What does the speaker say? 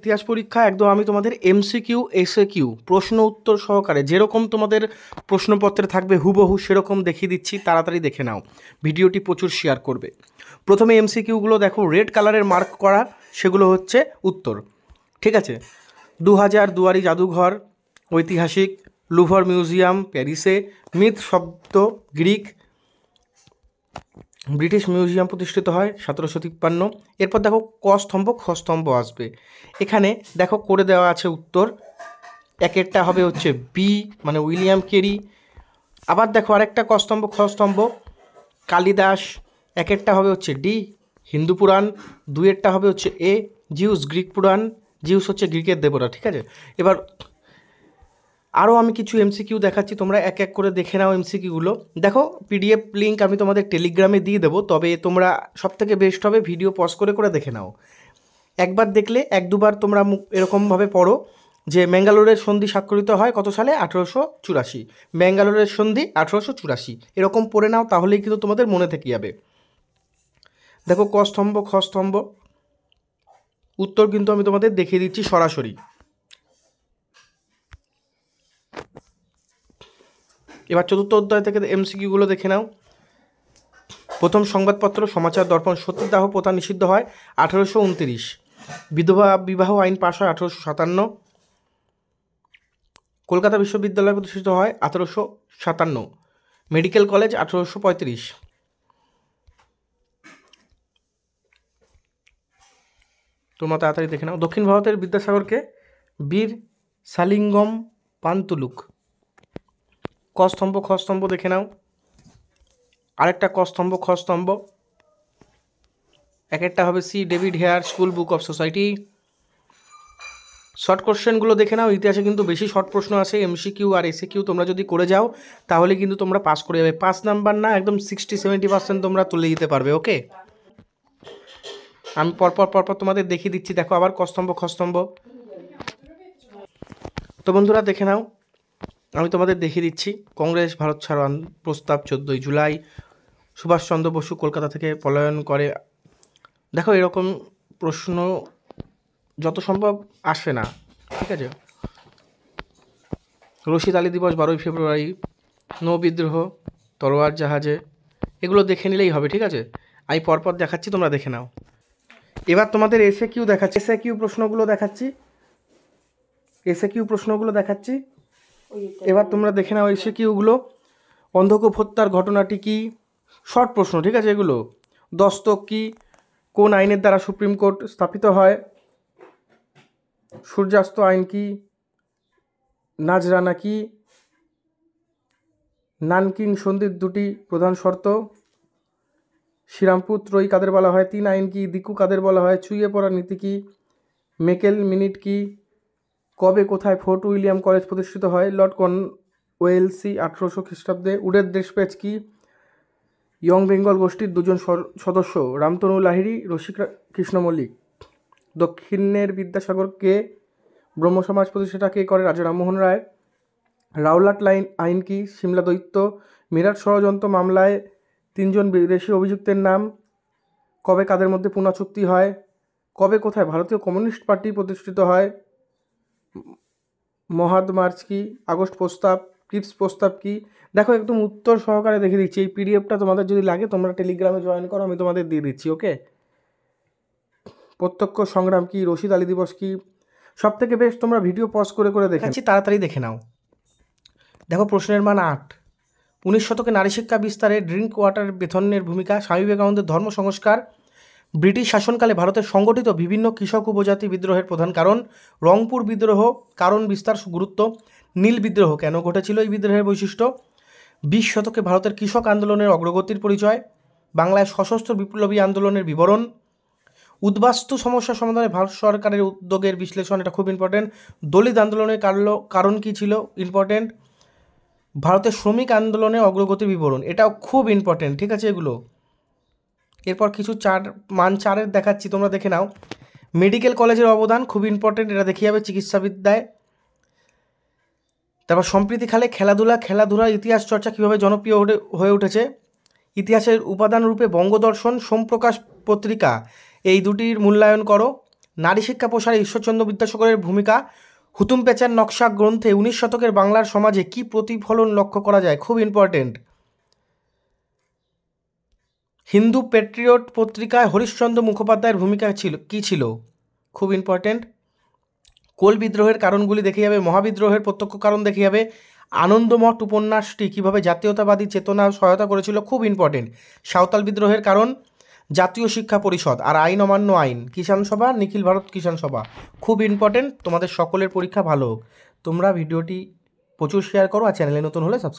ইতিহাস পরীক্ষা একদম আমি তোমাদের এমসিকিউ এসএকিউ প্রশ্ন উত্তর সহকারে যেরকম তোমাদের প্রশ্নপত্রে থাকবে হুবহু সেরকম দেখিয়ে দিচ্ছি, তাড়াতাড়ি দেখে নাও, ভিডিওটি প্রচুর শেয়ার করবে। প্রথমে এমসিকিউগুলো দেখো, রেড কালারের মার্ক করা সেগুলো হচ্ছে উত্তর, ঠিক আছে। 2000 দুয়ারি জাদুঘর ঐতিহাসিক, লুভর মিউজিয়াম প্যারিসে, মিথ শব্দ গ্রিক, ব্রিটিশ মিউজিয়াম প্রতিষ্ঠিত হয় 1753। এরপর দেখো ক স্তম্ভ খ স্তম্ভ আসবে, এখানে দেখো করে দেওয়া আছে উত্তর, একেরটা হবে হচ্ছে বি মানে উইলিয়াম কেরি। আবার দেখো আরেকটা ক স্তম্ভ খ স্তম্ভ কালিদাস, একেরটা হবে হচ্ছে ডি হিন্দু পুরাণ, দুইয়েরটা হবে হচ্ছে এ জিউস গ্রিক পুরাণ, জিউস হচ্ছে গ্রিকের দেবতা, ঠিক আছে। এবার আরও আমি কিছু এমসিকিউ দেখাচ্ছি, তোমরা এক এক করে দেখে নাও এমসিকিউগুলো। দেখো পিডিএফ লিঙ্ক আমি তোমাদের টেলিগ্রামে দিয়ে দেবো, তবে তোমরা সবথেকে বেস্ট হবে ভিডিও পজ করে করে দেখে নাও। একবার দেখলে এক দুবার তোমরা এরকমভাবে পড়ো যে ম্যাঙ্গালোরের সন্ধি স্বাক্ষরিত হয় কত সালে, 1884। ম্যাঙ্গালোরের সন্ধি 1884, এরকম পড়ে নাও, তাহলেই কিন্তু তোমাদের মনে থেকে যাবে। দেখো ক স্তম্ভ খ স্তম্ভ উত্তর কিন্তু আমি তোমাদের দেখিয়ে দিচ্ছি সরাসরি। এবার চতুর্থ অধ্যায় থেকে এমসিকিউগুলো দেখে নাও। প্রথম সংবাদপত্র সমাচার দর্পণ, সতীদাহ প্রথা নিষিদ্ধ হয় 1829। বিধবা বিবাহ আইন পাশ হয় 1857। কলকাতা বিশ্ববিদ্যালয় প্রতিষ্ঠিত হয় 1857। Medical college 1835। তোমরা তাড়াতাড়ি দেখে নাও। দক্ষিণ ভারতের বিদ্যাসাগরকে, বীর সালিঙ্গম পান্তুলুক। ক স্তম্ভ খ স্তম্ভ দেখে নাও, আরেকটা ক স্তম্ভ খ স্তম্ভ, এক একটা হবে সি David Hare School Book of Society. Short কোশ্চেনগুলো দেখে নাও, ইতিহাসে কিন্তু বেশি শর্ট প্রশ্ন আসে, এমসিকিউ আর এসএকিউ তোমরা যদি করে যাও তাহলে কিন্তু তোমরা পাস করে যাবে, 5 নাম্বার না একদম 60-70% তোমরা তুলে দিতে পারবে, ওকে। আমি পরপর তোমাদের দেখিয়ে দিচ্ছি। দেখো আবার ক স্তম্ভ খ স্তম্ভ, তো বন্ধুরা দেখে নাও, আমি তোমাদের দেখিয়ে দিচ্ছি। কংগ্রেস ভারত ছাড়ো প্রস্তাব 14ই জুলাই, সুভাষচন্দ্র বসু কলকাতা থেকে পলায়ন করে। দেখো এরকম প্রশ্ন যত সম্ভব আসে না, ঠিক আছে। রশিদ আলী দিবস 12ই ফেব্রুয়ারি, নৌ বিদ্রোহ, তলোয়ার জাহাজে, এগুলো দেখে নিলেই হবে, ঠিক আছে। আমি পরপর দেখাচ্ছি, তোমরা দেখে নাও। এবার তোমাদের এসএকিউ দেখাচ্ছি, এসএকিউ প্রশ্নগুলো দেখাচ্ছি। এবার তোমরা দেখে নাও এসএকিউগুলো। অন্ধকূপ হত্যার ঘটনাটি কি, শর্ট প্রশ্ন, ঠিক আছে। এগুলো দস্তক কি, কোন আইনের দ্বারা সুপ্রিম কোর্ট স্থাপিত হয়, সূর্যাস্ত আইন কি, নাজরানা কি, নানকিং সন্ধির দুটি প্রধান শর্ত, শ্রীরামপুর ত্রয়ী কাদের বলা হয়, 3 আইন কি, দিকু কাদের বলা হয়, চুইয়ে পড়ার নীতি কি, মেকেল মিনিট কি, কবে কোথায় ফোর্ট উইলিয়াম কলেজ প্রতিষ্ঠিত হয়, লর্ড কর্নওয়েলসি 1800 খ্রিস্টাব্দে, উডের দেশপ্যাচ কি, ইয়ং বেঙ্গল গোষ্ঠীর 2জন সদস্য রামতনু লাহিড়ী, রসিকৃষ্ণ মল্লিক। দক্ষিণের বিদ্যাসাগর কে, ব্রহ্ম সমাজ প্রতিষ্ঠাতা কে করে, রাজা রামমোহন রায়। রাওলাট আইন কি, সিমলা দৈত্য। মিরাট ষড়যন্ত্র মামলায় 3 জন বিদেশি অভিযুক্তের নাম, কবে কাদের মধ্যে পুনা চুক্তি হয়, কবে কোথায় ভারতীয় কমিউনিস্ট পার্টি প্রতিষ্ঠিত হয়, মহাদ মার্চ কি, আগস্ট প্রস্তাব, ক্রিপস প্রস্তাব কি। দেখো একদম উত্তর সহকারে দেখে দিচ্ছি, এই পিডিএফটা তোমাদের যদি লাগে তোমরা টেলিগ্রামে জয়েন করো, আমি তোমাদের দিয়ে দিচ্ছি, ওকে। প্রত্যক্ষ সংগ্রাম কি, রশিদ আলী দিবস কি, সব থেকে বেস্ট তোমরা ভিডিও পজ করে করে দেখাচ্ছি, তাড়াতাড়ি দেখে নাও। দেখো প্রশ্নের মান 8। 19 শতকে নারী শিক্ষা বিস্তারে ড্রিঙ্ক ওয়াটার বেতনের ভূমিকা, স্বামী বিবেকানন্দের ধর্ম সংস্কার, ব্রিটিশ শাসনকালে ভারতের সংগঠিত বিভিন্ন কৃষক উপজাতি বিদ্রোহের প্রধান কারণ, রংপুর বিদ্রোহ কারণ বিস্তার গুরুত্ব, নীল বিদ্রোহ কেন ঘটেছিল এই বিদ্রোহের বৈশিষ্ট্য, 20 শতকে ভারতের কৃষক আন্দোলনের অগ্রগতির পরিচয়, বাংলায় সশস্ত্র বিপ্লবী আন্দোলনের বিবরণ, উদ্বাস্তু সমস্যা সমাধানে ভারত সরকারের উদ্যোগের বিশ্লেষণ, এটা খুব ইম্পর্টেন্ট, দলিত আন্দোলনের কারণ কী ছিল, ইম্পর্টেন্ট, ভারতের শ্রমিক আন্দোলনের অগ্রগতির বিবরণ, এটাও খুব ইম্পর্টেন্ট, ঠিক আছে এগুলো। এরপর কিছু মান 4-এর দেখাচ্ছি, তোমরা দেখে নাও। মেডিকেল কলেজের অবদান খুব ইম্পর্টেন্ট, এটা দেখে যাবে চিকিৎসাবিদ্যায়। তারপর সম্প্রীতিকালে খেলাধুলার ইতিহাস চর্চা কীভাবে জনপ্রিয় হয়ে উঠেছে, ইতিহাসের উপাদান রূপে বঙ্গদর্শন, সোমপ্রকাশ পত্রিকা, এই দুটির মূল্যায়ন করো। নারী শিক্ষা প্রসারে ঈশ্বরচন্দ্র বিদ্যাসাগরের ভূমিকা। হুতুম প্যাঁচার নকশা গ্রন্থে 19 শতকের বাংলার সমাজে কি প্রতিফলন লক্ষ্য করা যায়, খুব ইম্পর্টেন্ট। হিন্দু প্যাট্রিয়ট পত্রিকায় হরিশ্চন্দ্র মুখোপাধ্যায়ের ভূমিকা কি ছিল, খুব ইম্পর্টেন্ট। কোল বিদ্রোহের কারণগুলি দেখে যাবে, মহাবিদ্রোহের প্রত্যক্ষ কারণ দেখে যাবে, আনন্দমঠ উপন্যাসটি কীভাবে জাতীয়তাবাদী চেতনা সহায়তা করেছিল, খুব ইম্পর্টেন্ট। সাঁওতাল বিদ্রোহের কারণ জাতীয় শিক্ষা পরিষদ, আর আইন অমান্য আইন কিষাণ সভা, নিখিল ভারত কিষাণ সভা, খুব ইম্পর্টেন্ট। তোমাদের সকলের পরীক্ষা ভালো হোক। তোমরা ভিডিওটি প্রচুর শেয়ার করো, আর চ্যানেলে নতুন হলে সাবস্ক্রাইব